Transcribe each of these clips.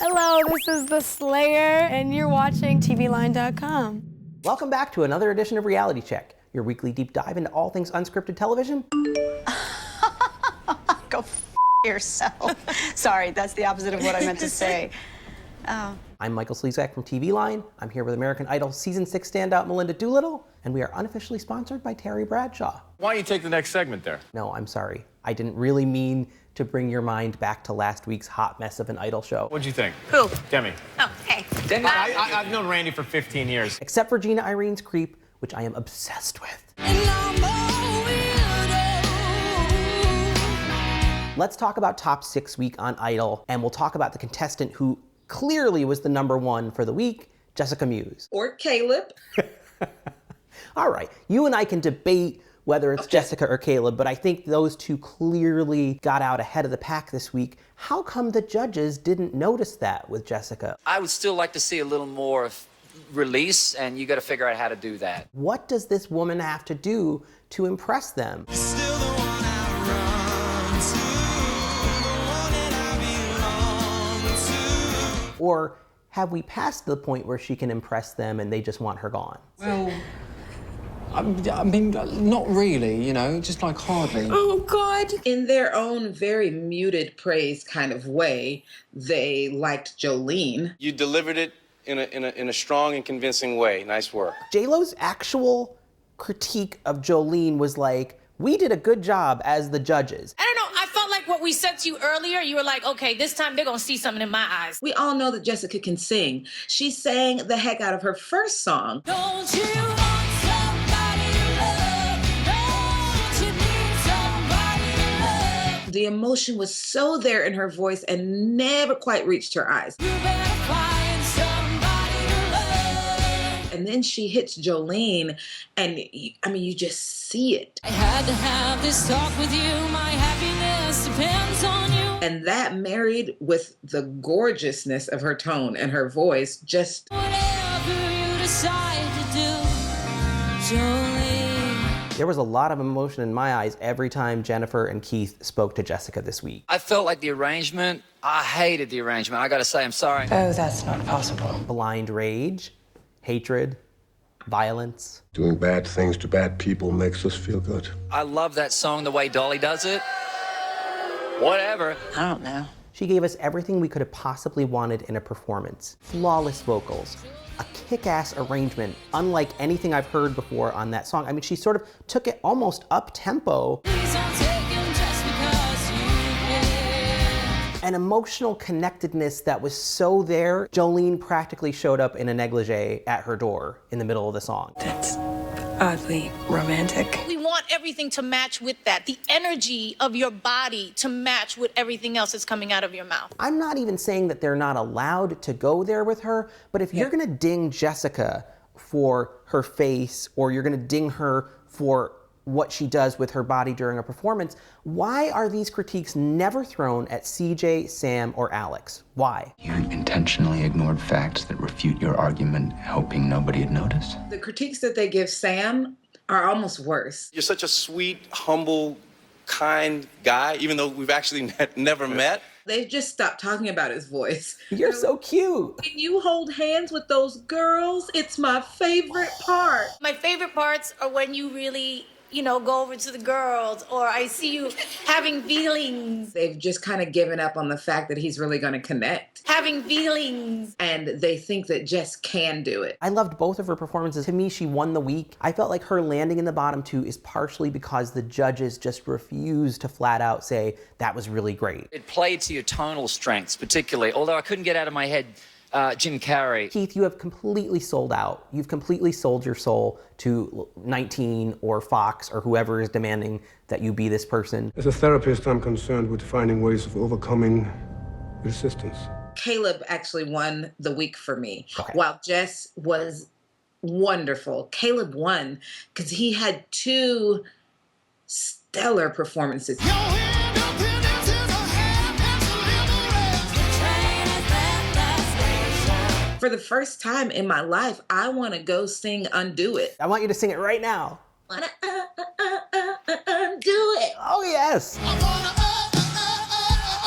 Hello, this is The Slayer, and you're watching TVLine.com. Welcome back to another edition of Reality Check, your weekly deep dive into all things unscripted television. Go f yourself. Sorry, that's the opposite of what I meant to say. Oh. I'm Michael Slezak from TV Line. I'm here with American Idol Season 6 standout Melinda Doolittle, and we are unofficially sponsored by Terry Bradshaw. Why don't you take the next segment there? No, I'm sorry. I didn't really mean to bring your mind back to last week's hot mess of an Idol show. What'd you think? Who? Demi. Oh, hey. Demi, I've known Randy for 15 years. Except for Gina Irene's Creep, which I am obsessed with. Let's talk about top 6 week on Idol, and we'll talk about the contestant who clearly was the #1 for the week, Jessica Muse. Or Caleb. All right, you and I can debate whether it's Jessica or Caleb, but I think those two clearly got out ahead of the pack this week. How come the judges didn't notice that with Jessica? I would still like to see a little more of release, and you got to figure out how to do that. What does this woman have to do to impress them? Or have we passed the point where she can impress them and they just want her gone? Well, I mean, not really, you know, just like hardly. Oh, God. In their own very muted praise kind of way, they liked Jolene. You delivered it in a strong and convincing way. Nice work. J-Lo's actual critique of Jolene was like, we did a good job as the judges. I don't know. I felt like what we said to you earlier, you were like, okay, this time they're going to see something in my eyes. We all know that Jessica can sing. She sang the heck out of her first song. Don't you want somebody to love? Don't you need somebody to love? The emotion was so there in her voice and never quite reached her eyes. You better find somebody to love. And then she hits Jolene, and I mean, you just see it. I had to have this talk with you. My happiness depends on you. And that married with the gorgeousness of her tone and her voice, just... Whatever you decide to do, Jolene. There was a lot of emotion in my eyes every time Jennifer and Keith spoke to Jessica this week. I felt like the arrangement, I hated the arrangement. I got to say, I'm sorry. Oh, that's not possible. Blind rage, hatred, violence. Doing bad things to bad people makes us feel good. I love that song, the way Dolly does it. Whatever. I don't know. She gave us everything we could have possibly wanted in a performance. Flawless vocals, a kick-ass arrangement, unlike anything I've heard before on that song. I mean, she sort of took it almost up-tempo. An emotional connectedness that was so there, Jolene practically showed up in a negligee at her door in the middle of the song. That's oddly romantic. We want everything to match with that. The energy of your body to match with everything else that's coming out of your mouth. I'm not even saying that they're not allowed to go there with her, but if you're gonna ding Jessica for her face, or you're gonna ding her for what she does with her body during a performance, why are these critiques never thrown at CJ, Sam, or Alex? Why? You intentionally ignored facts that refute your argument, hoping nobody had noticed? The critiques that they give Sam are almost worse. You're such a sweet, humble, kind guy, even though we've actually never met. They've just stopped talking about his voice. You're so cute. When you hold hands with those girls, it's my favorite part. My favorite parts are when you really, go over to the girls, or I see you having feelings. They've just kind of given up on the fact that he's really going to connect. Having feelings. And they think that Jess can do it. I loved both of her performances. To me, she won the week. I felt like her landing in the bottom 2 is partially because the judges just refused to flat out say, that was really great. It played to your tonal strengths, particularly, although I couldn't get out of my head Jim Carrey. Keith, you have completely sold out. You've completely sold your soul to 19 or Fox or whoever is demanding that you be this person. As a therapist, I'm concerned with finding ways of overcoming resistance. Caleb actually won the week for me. Okay. While Jess was wonderful, Caleb won because he had 2 stellar performances. For the first time in my life, I want to go sing Undo It. I want you to sing it right now. Wanna undo it. Oh, yes. I wanna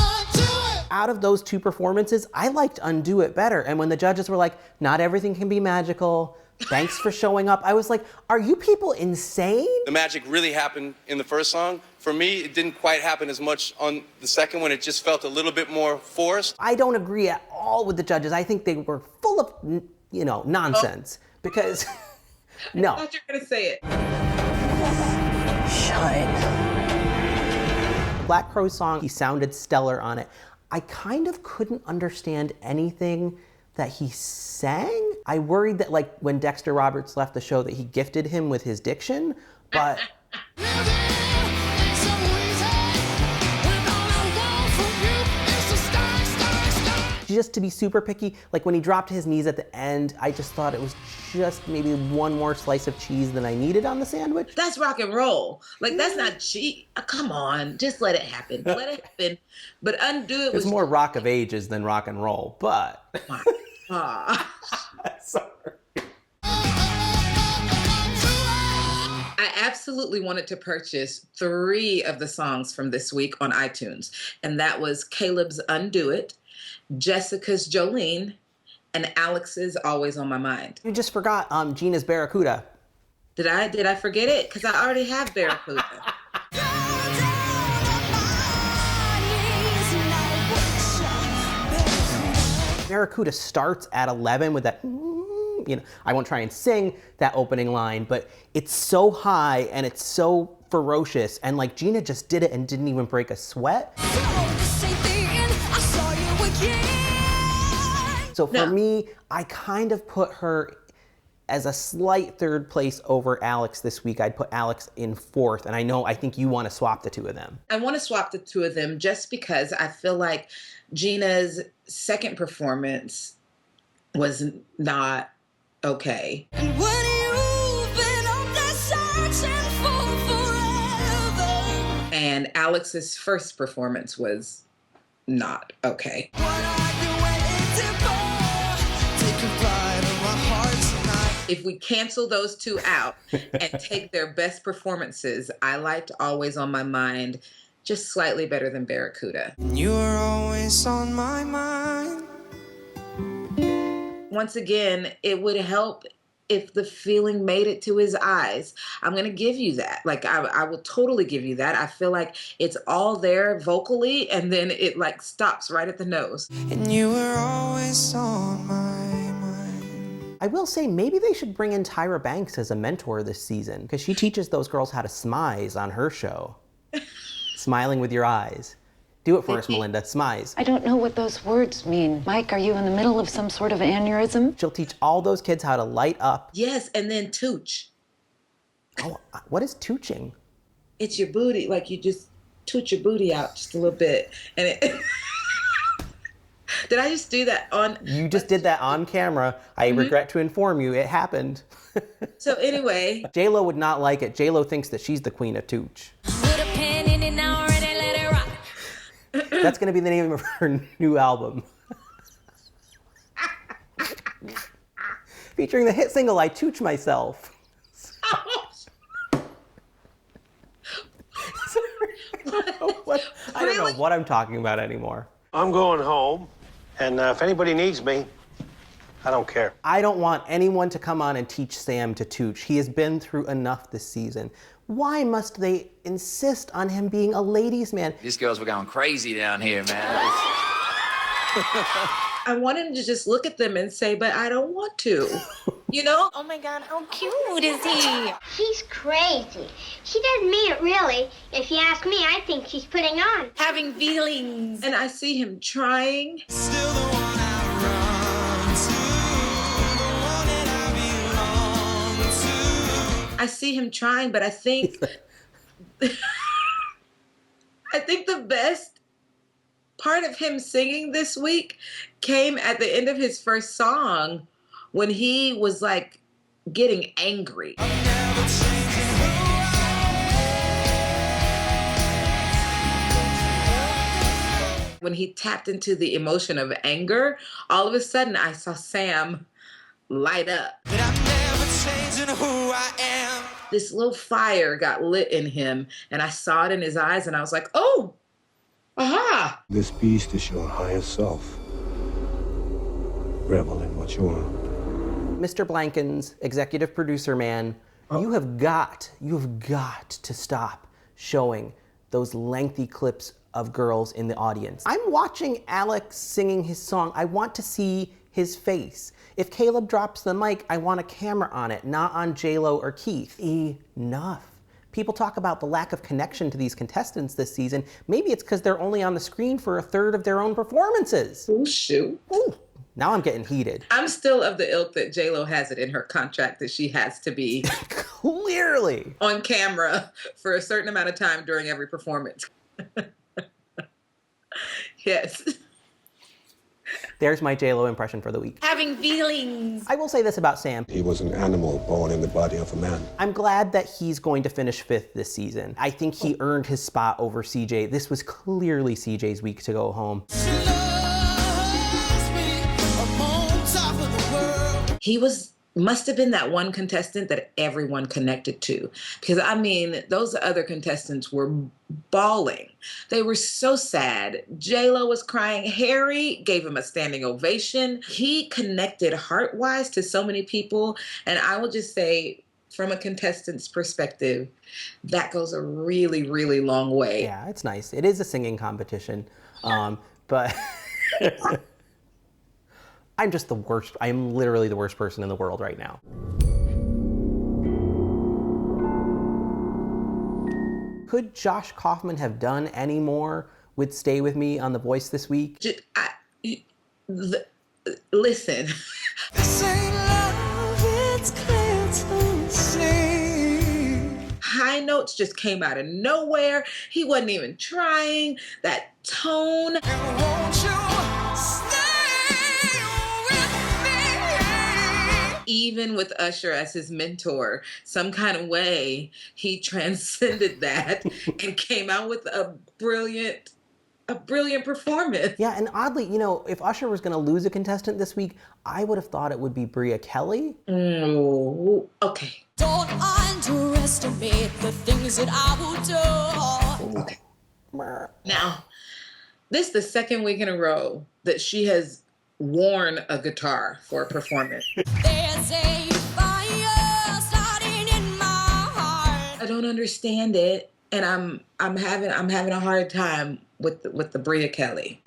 undo it. out of those two performances, I liked Undo It better. And when the judges were like, not everything can be magical, thanks for showing up, I was like, are you people insane? The magic really happened in the first song. For me, it didn't quite happen as much on the second one. It just felt a little bit more forced. I don't agree at all with the judges. I think they were full of, nonsense. Because, no. I thought you were going to say it. Black Crow's song, he sounded stellar on it. I kind of couldn't understand anything that he sang. I worried that like when Dexter Roberts left the show that he gifted him with his diction, but just to be super picky, like when he dropped his knees at the end, I just thought it was just maybe one more slice of cheese than I needed on the sandwich. That's rock and roll. Like, that's not cheap. Come on, just let it happen. Let it happen. But Undo It was It's more Rock of Ages than rock and roll, but... Sorry. I absolutely wanted to purchase 3 of the songs from this week on iTunes, and that was Caleb's Undo It, Jessica's Jolene, and Alex's Always on My Mind. You just forgot Gina's Barracuda. Did I forget it? Because I already have Barracuda. Barracuda starts at 11 with that, I won't try and sing that opening line, but it's so high and it's so ferocious, and like Gina just did it and didn't even break a sweat. So for me, I kind of put her as a slight third place over Alex this week. I'd put Alex in 4th, and I think you want to swap the 2 of them. I want to swap the 2 of them just because I feel like Gina's second performance was not okay. And Alex's first performance was not okay. If we cancel those 2 out and take their best performances, I liked Always on My Mind just slightly better than Barracuda. You were always on my mind. Once again, it would help if the feeling made it to his eyes. I'm going to give you that. Like, I will totally give you that. I feel like it's all there vocally, and then it like stops right at the nose. And you were always on my mind. I will say maybe they should bring in Tyra Banks as a mentor this season, because she teaches those girls how to smize on her show. Smiling with your eyes. Do it for us, Melinda. Smize. I don't know what those words mean. Mike, are you in the middle of some sort of aneurysm? She'll teach all those kids how to light up. Yes, and then tooch. Oh, what is tooching? It's your booty. Like, you just tooch your booty out just a little bit. And it... Did I just do that on... You just did that on camera. I regret to inform you, it happened. So anyway... J-Lo would not like it. J-Lo thinks that she's the queen of tooch. That's going to be the name of her new album. Featuring the hit single, I Tooch Myself. I don't know what I'm talking about anymore. I'm going home, and if anybody needs me, I don't care. I don't want anyone to come on and teach Sam to tooch. He has been through enough this season. Why must they insist on him being a ladies' man? These girls were going crazy down here, man. I want him to just look at them and say, but I don't want to. You know? Oh my God, how cute is he? She's crazy. She doesn't mean it really. If you ask me, I think she's putting on. Having feelings. And I see him trying. Still the one I run to, the one that I belong to. I see him trying, but I think... I think the best part of him singing this week came at the end of his first song when he was like getting angry. When he tapped into the emotion of anger, all of a sudden I saw Sam light up. But I'm never changing who I am. This little fire got lit in him, and I saw it in his eyes, and I was like, oh, Aha! This beast is your higher self. Revel in what you are. Mr. Blankens, executive producer man, you have got to stop showing those lengthy clips of girls in the audience. I'm watching Alex singing his song. I want to see his face. If Caleb drops the mic, I want a camera on it, not on J-Lo or Keith. Enough. People talk about the lack of connection to these contestants this season. Maybe it's because they're only on the screen for a third of their own performances. Oh, shoot. Ooh, now I'm getting heated. I'm still of the ilk that J-Lo has it in her contract that she has to be clearly on camera for a certain amount of time during every performance. Yes. There's my J-Lo impression for the week. Having feelings. I will say this about Sam. He was an animal born in the body of a man. I'm glad that he's going to finish 5th this season. I think he earned his spot over CJ. This was clearly CJ's week to go home. He must have been that one contestant that everyone connected to. Because, I mean, those other contestants were bawling. They were so sad. J-Lo was crying. Harry gave him a standing ovation. He connected heart-wise to so many people. And I will just say, from a contestant's perspective, that goes a really, really long way. Yeah, it's nice. It is a singing competition. But... I'm just the worst. I am literally the worst person in the world right now. Could Josh Kaufman have done any more with Stay With Me on The Voice this week? Listen. This ain't love, it's clear to see. High notes just came out of nowhere. He wasn't even trying. That tone. And won't you stay? Even with Usher as his mentor, some kind of way, he transcended that and came out with a brilliant performance. Yeah, and oddly, you know, if Usher was going to lose a contestant this week, I would have thought it would be Bria Kelly. Oh, okay. Don't underestimate the things that I will do. Okay. Now, this is the second week in a row that she has worn a guitar for a performance. There's a fire starting in my heart. I don't understand it, and I'm having a hard time with the Bria Kelly.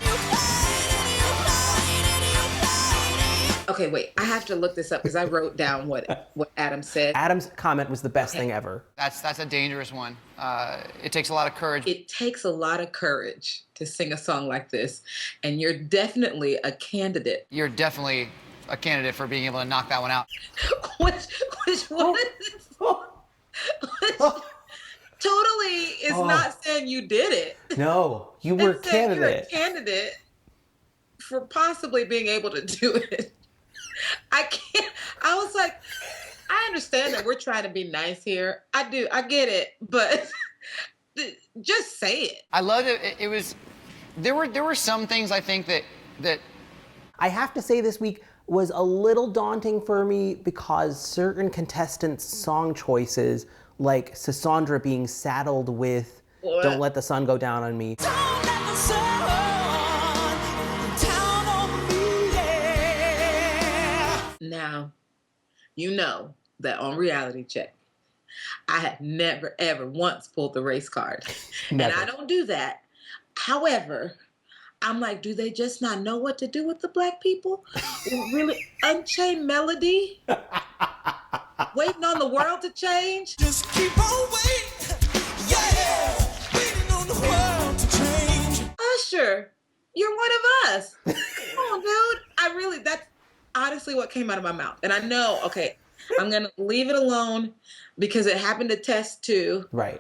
Okay, wait. I have to look this up because I wrote down what Adam said. Adam's comment was the best thing ever. That's a dangerous one. It takes a lot of courage. It takes a lot of courage to sing a song like this, and you're definitely a candidate. You're definitely a candidate for being able to knock that one out. Which one? Totally is not saying you did it. No, you were a candidate. You're a candidate for possibly being able to do it. I was like, I understand that we're trying to be nice here. I do. I get it. But just say it. I loved it. It was, there were some things I think that I have to say this week was a little daunting for me because certain contestants' song choices, like Cassandra being saddled with Don't Let the Sun Go Down on Me. Don't let the sun down on me, yeah. Now, you know that on Reality Check, I had never, ever once pulled the race card. Never. And I don't do that. However, I'm like, do they just not know what to do with the black people? Really? Unchained Melody? Waiting on the world to change? Just keep on waiting. Yeah. Waiting on the world to change. Usher, you're one of us. Come on, dude. That's honestly what came out of my mouth. And I know, okay, I'm going to leave it alone because it happened to Test too. Right.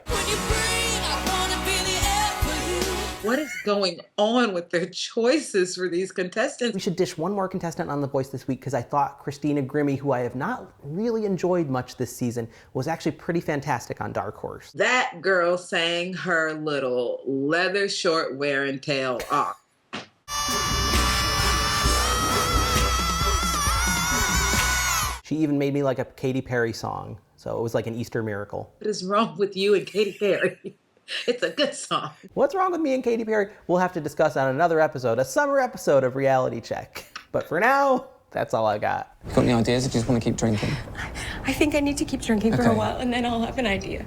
What is going on with their choices for these contestants? We should dish one more contestant on The Voice this week because I thought Christina Grimmie, who I have not really enjoyed much this season, was actually pretty fantastic on Dark Horse. That girl sang her little leather short wear and tail off. She even made me like a Katy Perry song, so it was like an Easter miracle. What is wrong with you and Katy Perry? It's a good song. What's wrong with me and Katy Perry? We'll have to discuss on another episode, a summer episode of Reality Check. But for now, that's all I got. Got any ideas? Or do you just want to keep drinking? I think I need to keep drinking for Okay. a while, and then I'll have an idea.